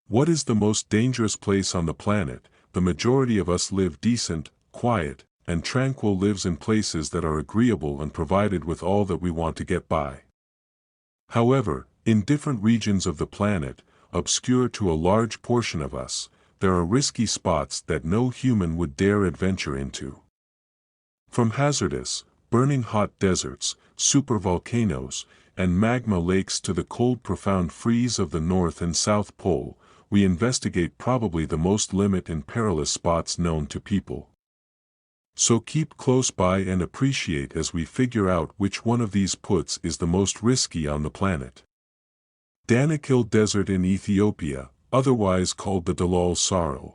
What is the most dangerous place on the planet? The majority of us live decent, quiet, and tranquil lives in places that are agreeable and provided with all that we want to get by. However, in different regions of the planet, obscure to a large portion of us, there are risky spots that no human would dare adventure into. From hazardous, burning hot deserts, supervolcanoes, and magma lakes to the cold profound freeze of the North and South Pole, we investigate probably the most limit and perilous spots known to people. So keep close by and appreciate as we figure out which one of these puts is the most risky on the planet. Danakil Desert in Ethiopia, otherwise called the Dalal Saro,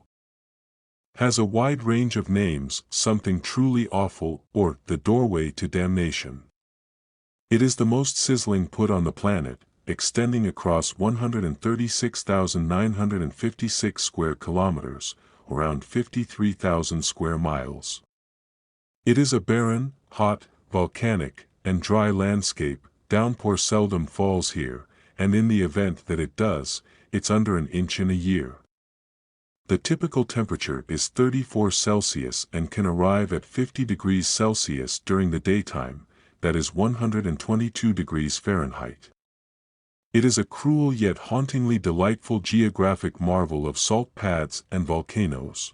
has a wide range of names: something truly awful, or the doorway to damnation. It is the most sizzling put on the planet, extending across 136,956 square kilometers, around 53,000 square miles. It is a barren, hot, volcanic, and dry landscape. Downpour seldom falls here, and in the event that it does, it's under an inch in a year. The typical temperature is 34 Celsius and can arrive at 50 degrees Celsius during the daytime, that is 122 degrees Fahrenheit. It is a cruel yet hauntingly delightful geographic marvel of salt pads and volcanoes.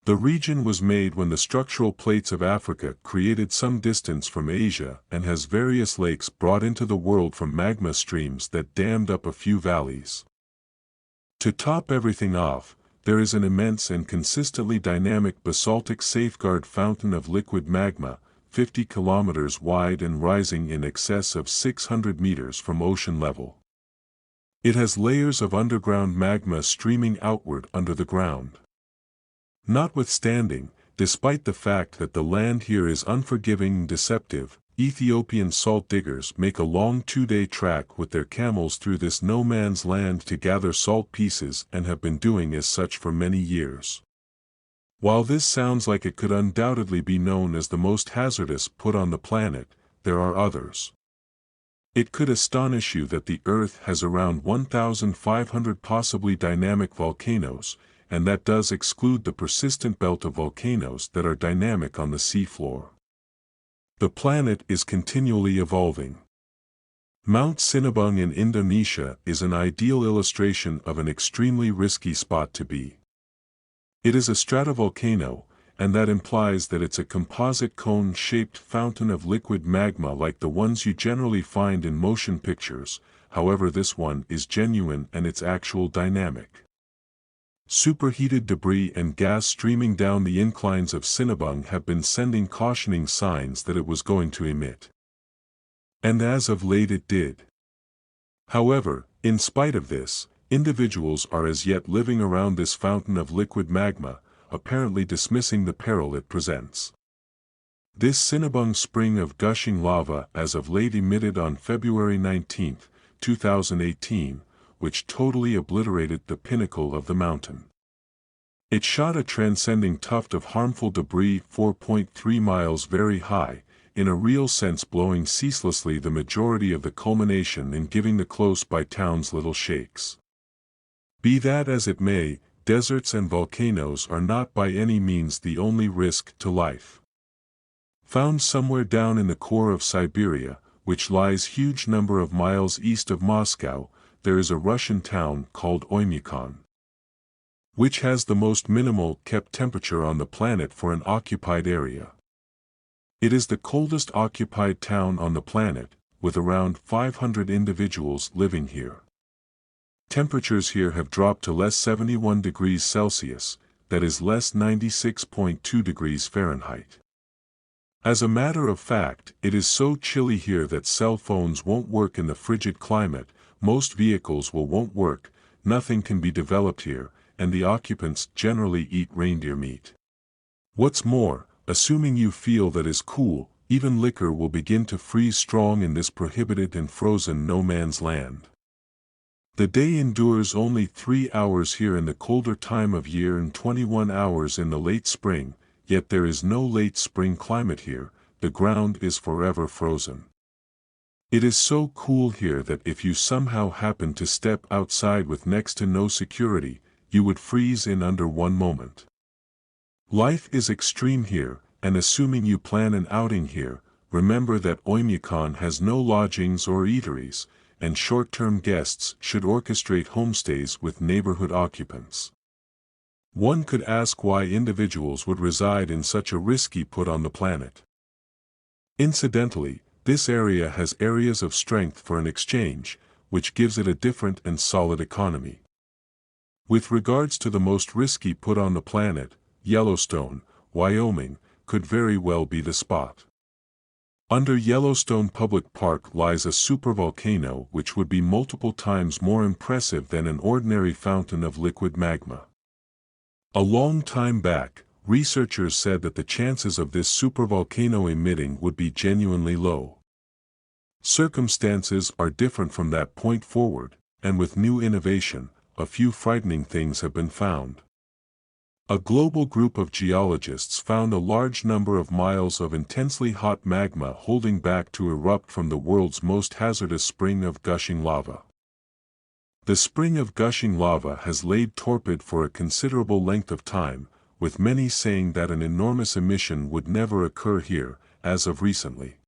The region was made when the structural plates of Africa created some distance from Asia and has various lakes brought into the world from magma streams that dammed up a few valleys. To top everything off, there is an immense and consistently dynamic basaltic safeguard fountain of liquid magma, 50 kilometers wide and rising in excess of 600 meters from ocean level. It has layers of underground magma streaming outward under the ground. Notwithstanding, despite the fact that the land here is unforgiving and deceptive, Ethiopian salt diggers make a long 2-day trek with their camels through this no-man's land to gather salt pieces and have been doing as such for many years. While this sounds like it could undoubtedly be known as the most hazardous put on the planet, there are others. It could astonish you that the Earth has around 1,500 possibly dynamic volcanoes, and that does exclude the persistent belt of volcanoes that are dynamic on the seafloor. The planet is continually evolving. Mount Sinabung in Indonesia is an ideal illustration of an extremely risky spot to be. It is a stratovolcano, and that implies that it's a composite cone-shaped fountain of liquid magma like the ones you generally find in motion pictures. However, this one is genuine and it's actual dynamic. Superheated debris and gas streaming down the inclines of Sinabung have been sending cautioning signs that it was going to emit. And as of late it did. However, in spite of this, individuals are as yet living around this fountain of liquid magma, apparently dismissing the peril it presents. This Sinabung spring of gushing lava as of late emitted on February 19, 2018, which totally obliterated the pinnacle of the mountain. It shot a transcending tuft of harmful debris 4.3 miles very high, in a real sense blowing ceaselessly the majority of the culmination and giving the close-by towns little shakes. Be that as it may, deserts and volcanoes are not by any means the only risk to life. Found somewhere down in the core of Siberia, which lies huge number of miles east of Moscow, there is a Russian town called Oymyakon, which has the most minimal kept temperature on the planet for an occupied area. It is the coldest occupied town on the planet, with around 500 individuals living here. Temperatures here have dropped to less 71 degrees Celsius, that is less 96.2 degrees Fahrenheit. As a matter of fact, it is so chilly here that cell phones won't work in the frigid climate, most vehicles won't work, nothing can be developed here, and the occupants generally eat reindeer meat. What's more, assuming you feel that is cool, even liquor will begin to freeze strong in this prohibited and frozen no-man's land. The day endures only 3 hours here in the colder time of year and 21 hours in the late spring, yet there is no late spring climate here, the ground is forever frozen. It is so cool here that if you somehow happen to step outside with next to no security, you would freeze in under one moment. Life is extreme here, and assuming you plan an outing here, remember that Oymyakon has no lodgings or eateries, and short-term guests should orchestrate homestays with neighborhood occupants. One could ask why individuals would reside in such a risky put on the planet. Incidentally, this area has areas of strength for an exchange, which gives it a different and solid economy. With regards to the most risky put on the planet, Yellowstone, Wyoming, could very well be the spot. Under Yellowstone Public Park lies a supervolcano which would be multiple times more impressive than an ordinary fountain of liquid magma. A long time back, researchers said that the chances of this supervolcano emitting would be genuinely low. Circumstances are different from that point forward, and with new innovation, a few frightening things have been found. A global group of geologists found a large number of miles of intensely hot magma holding back to erupt from the world's most hazardous spring of gushing lava. The spring of gushing lava has laid torpid for a considerable length of time, with many saying that an enormous emission would never occur here, as of recently.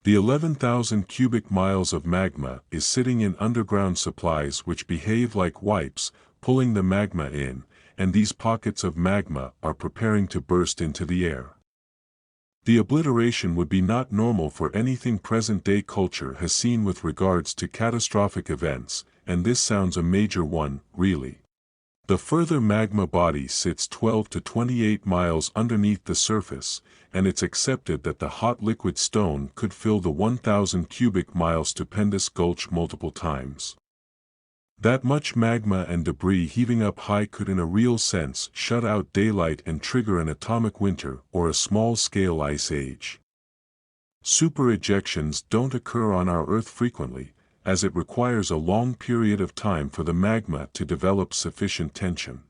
The 11,000 cubic miles of magma is sitting in underground supplies which behave like wipes, pulling the magma in, and these pockets of magma are preparing to burst into the air. The obliteration would be not normal for anything present-day culture has seen with regards to catastrophic events, and this sounds a major one, really. The further magma body sits 12 to 28 miles underneath the surface, and it's accepted that the hot liquid stone could fill the 1,000 cubic mile stupendous gulch multiple times. That much magma and debris heaving up high could in a real sense shut out daylight and trigger an atomic winter or a small-scale ice age. Super ejections don't occur on our Earth frequently, as it requires a long period of time for the magma to develop sufficient tension.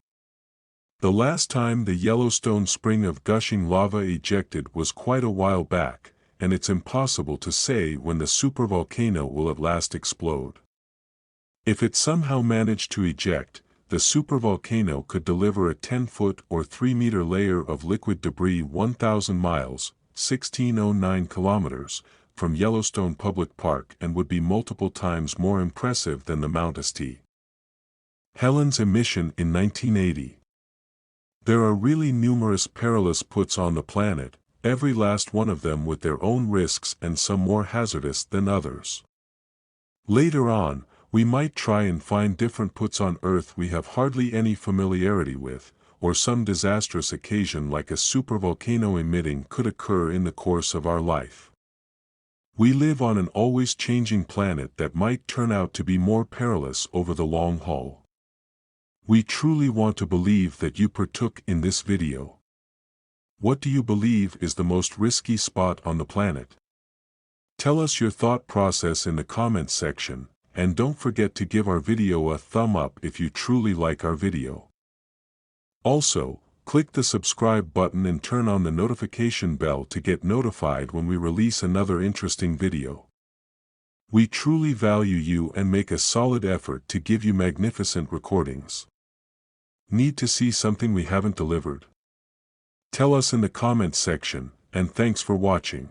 The last time the Yellowstone spring of gushing lava ejected was quite a while back, and it's impossible to say when the supervolcano will at last explode. If it somehow managed to eject, the supervolcano could deliver a 10-foot or 3-meter layer of liquid debris 1,000 miles, 1,609 kilometers, from Yellowstone Public Park and would be multiple times more impressive than the Mount St. Helens emission in 1980. There are really numerous perilous puts on the planet, every last one of them with their own risks and some more hazardous than others. Later on, we might try and find different puts on Earth we have hardly any familiarity with, or some disastrous occasion like a supervolcano emitting could occur in the course of our life. We live on an always changing planet that might turn out to be more perilous over the long haul. We truly want to believe that you partook in this video. What do you believe is the most risky spot on the planet? Tell us your thought process in the comments section, and don't forget to give our video a thumb up if you truly like our video. Also, click the subscribe button and turn on the notification bell to get notified when we release another interesting video. We truly value you and make a solid effort to give you magnificent recordings. Need to see something we haven't delivered? Tell us in the comments section, and thanks for watching.